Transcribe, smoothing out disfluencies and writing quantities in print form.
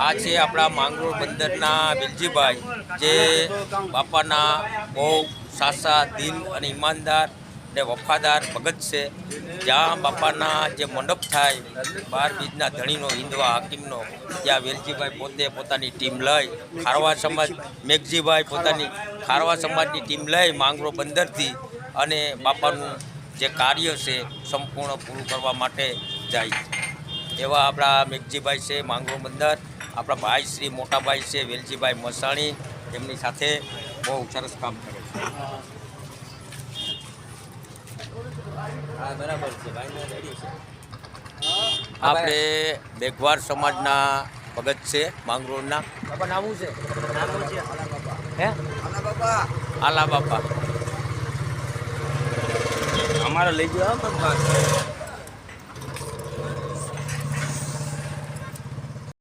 આ છે આપણા માંગરોળ બંદરના વેલજીભાઈ, જે બાપાના બહુ સાચા દિલ અને ઈમાનદાર ને વફાદાર ભગત છે. જ્યાં બાપાના જે મંડપ થાય 12 બીજના ધણીનો હિન્દવા હાકીમનો, ત્યાં વેલજીભાઈ પોતે પોતાની ટીમ લઈ, ખારવા સમાજ મેઘજીભાઈ પોતાની ખારવા સમાજની ટીમ લઈ માંગરોળ બંદરથી અને બાપાનું જે કાર્ય છે સંપૂર્ણ પૂરું કરવા માટે જાય છે. એવા આપણા મેઘજીભાઈ છે માંગરોળ બંદર, આપણા ભાઈ શ્રી મોટાભાઈ છે વેલજીભાઈ મસાણી, એમની સાથે બહુ સરસ કામ કરે છે. બરાબર છે ભાઈ. આપણે બેગવાર સમાજના ભગત છે માંગરોળના. બાપા નામ શું છે? હે આલા બાપા. અમારે લઈ ગયો